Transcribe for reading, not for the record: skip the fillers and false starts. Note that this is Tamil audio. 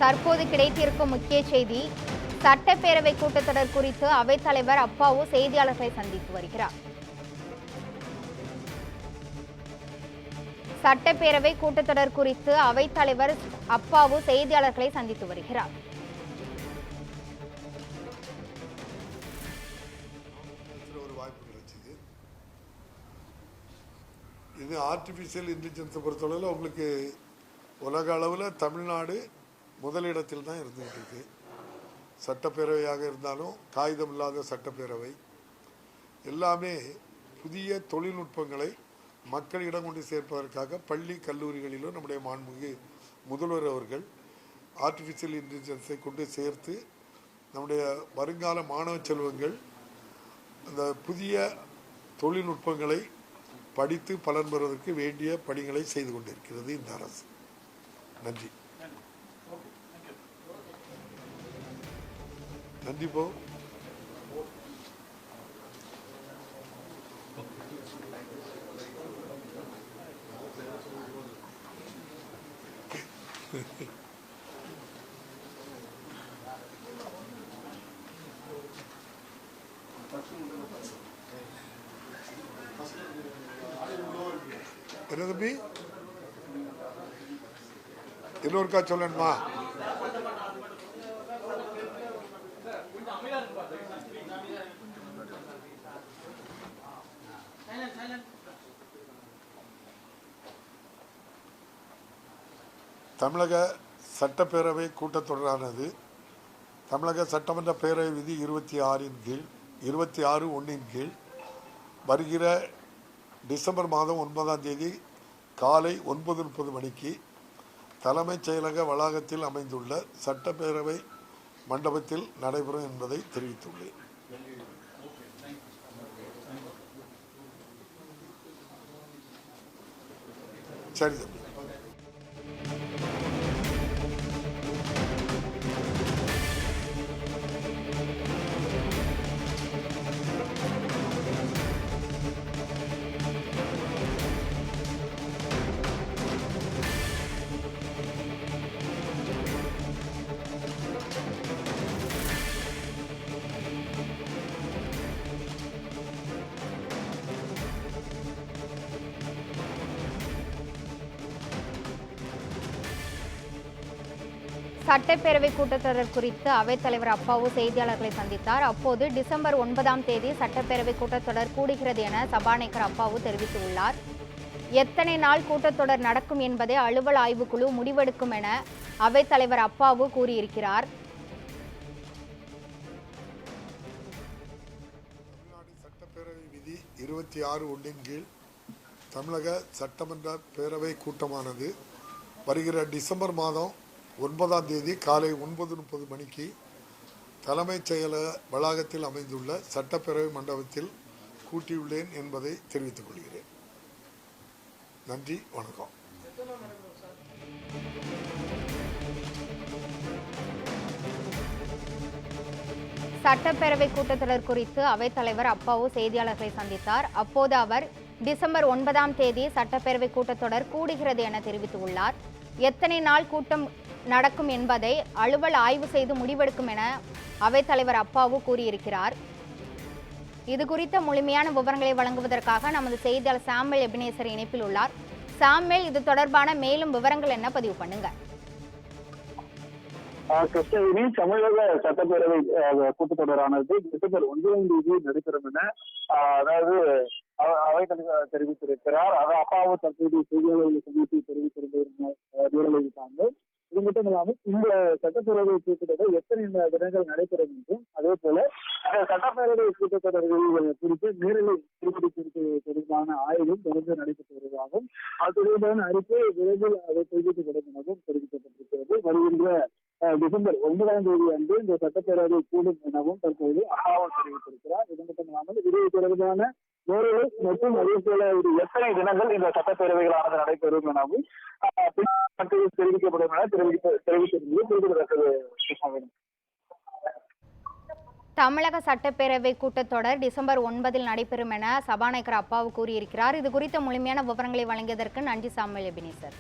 தற்போது கிடைத்திருக்கும் முக்கிய செய்தி, சட்டப்பேரவை கூட்டத்தொடர் குறித்து அவைத்தலைவர் அப்பாவு செய்தியாளர்களை சந்தித்து வருகிறார். சட்டப்பேரவை கூட்டத்தொடர் குறித்து அவைத்தலைவர் அப்பாவு செய்தியாளர்களை சந்தித்து வருகிறார். இது ஆர்டிஃபிஷியல் இன்டெலிஜென்ஸை பொறுத்தளவில் உங்களுக்கு உலக அளவில் தமிழ்நாடு முதலிடத்தில் தான் இருந்துகிட்டு இருக்கு. சட்டப்பேரவையாக இருந்தாலும் காகிதம் இல்லாத சட்டப்பேரவை எல்லாமே புதிய தொழில்நுட்பங்களை மக்களிடம் கொண்டு சேர்ப்பதற்காக பள்ளி கல்லூரிகளிலும் நம்முடைய மாண்புமிகு முதல்வர் அவர்கள் ஆர்டிஃபிஷியல் இன்டெலிஜென்ஸை கொண்டு சேர்த்து நம்முடைய வருங்கால மாணவ செல்வங்கள் அந்த புதிய தொழில்நுட்பங்களை படித்து பலன் பெறுவதற்கு வேண்டிய பணிகளை செய்து கொண்டிருக்கிறது இந்த அரசு. நன்றி. நன்றி. போ என்ன தம்பி, இன்னொருக்கா சொல்லணுமா? தமிழக சட்டப்பேரவை கூட்டத்தொடரானது தமிழக சட்டமன்ற பேரவை விதி 26(1) கீழ் வருகிற டிசம்பர் மாதம் 9ஆம் தேதி காலை 9:30 மணிக்கு தலைமைச் செயலக வளாகத்தில் அமைந்துள்ள சட்டப்பேரவை மண்டபத்தில் நடைபெறும் என்பதை தெரிவித்துள்ளேன். சரி தம்பி. சட்டப்பேரவை கூட்டத்தொடர் குறித்து அவைத்தலைவர் அப்பாவு செய்தியாளர்களை சந்தித்தார். அப்போது டிசம்பர் 9ஆம் தேதி சட்டப்பேரவை கூட்டத்தொடர் கூடுகிறது என சபாநாயகர் அப்பாவு தெரிவித்துள்ளார். எத்தனை நாள் கூட்டத்தொடர் நடக்கும் என்பதை அலுவல் ஆய்வுக்குழு முடிவெடுக்கும் என அவைத்தலைவர் அப்பாவு கூறியிருக்கிறார். சட்டப்பேரவை விதி 26(1) கீழ் தமிழக சட்டமன்ற பேரவை கூட்டமானது வருகிற டிசம்பர் மாதம் 9ஆம் தேதி காலை 9:30 மணிக்கு தலைமைச் செயலக வளாகத்தில் அமைந்துள்ள சட்டப்பேரவை மண்டபத்தில் கூட்டியுள்ளேன் என்பதை தெரிவித்துக் கொள்கிறேன். நன்றி, வணக்கம். சட்டப்பேரவை கூட்டத்தொடர் குறித்து அவைத்தலைவர் அப்பாவு செய்தியாளர்களை சந்தித்தார். அப்போது அவர் டிசம்பர் 9ஆம் தேதி சட்டப்பேரவை கூட்டத்தொடர் கூடுகிறது என தெரிவித்துள்ளார். எத்தனை நாள் கூட்டம் நடக்கும் என்பதை அலுவல் ஆய்வு செய்து முடிவெடுக்கும் என அவைத்தலைவர் அப்பாவு கூறியிருக்கிறார். இது குறித்த முழுமையான விவரங்களை வழங்குவதற்காக நமது செய்தியாளர் சாமுவேல் எபினேசர் இணைப்பில் உள்ளார். சாமுவேல், இது தொடர்பான மேலும் விவரங்கள் என்ன பதிவு பண்ணுங்க. கிருஷ்ணகிரி தமிழக சட்டப்பேரவை கூட்டத்தொடரானது டிசம்பர் 1ஆம் தேதி நடைபெறும் என அதாவது அவைத்தலைவர் தெரிவித்திருக்கிறார். அப்பாவு தற்போது செய்தியாளர்களை சந்தித்து தெரிவித்திருந்தாங்க. இது மட்டும் இல்லாமல் இந்த சட்டப்பேரவை கூட்டத்தொடர் எத்தனை தினங்கள் நடைபெறும் என்றும், அதே போல சட்டப்பேரவை கூட்டத்தொடர்கள் குறித்து நேரலை தொடர்பான ஆய்வும் தொடர்ந்து நடைபெற்று வருவதாகவும் அது தொடர்பான அறிக்கை விரைவில் அதை தெரிவிக்கப்படும் எனவும் தெரிவிக்கப்பட்டிருக்கிறது. வருகின்ற டிசம்பர் 9ஆம் தேதி அன்று இந்த சட்டப்பேரவை கூடும் எனவும் தற்போது அப்பாவு தெரிவித்திருக்கிறார். இது மட்டும் இல்லாமல் இது தொடர்பான நேரலை மற்றும் அதே போல இது எத்தனை தினங்கள் இந்த சட்டப்பேரவைகளானது நடைபெறும் எனவும் தெரிவிக்கப்படும் என தெரிவித்திருந்தது குறிப்பிடத்தக்கது. தமிழக சட்டப்பேரவை கூட்டத்தொடர் டிசம்பர் 9 நடைபெறும் என சபாநாயகர் அப்பாவு கூறியிருக்கிறார். இது குறித்த முழுமையான விவரங்களை வழங்கியதற்கு நன்றி சாமுவேல் எபினேசர்.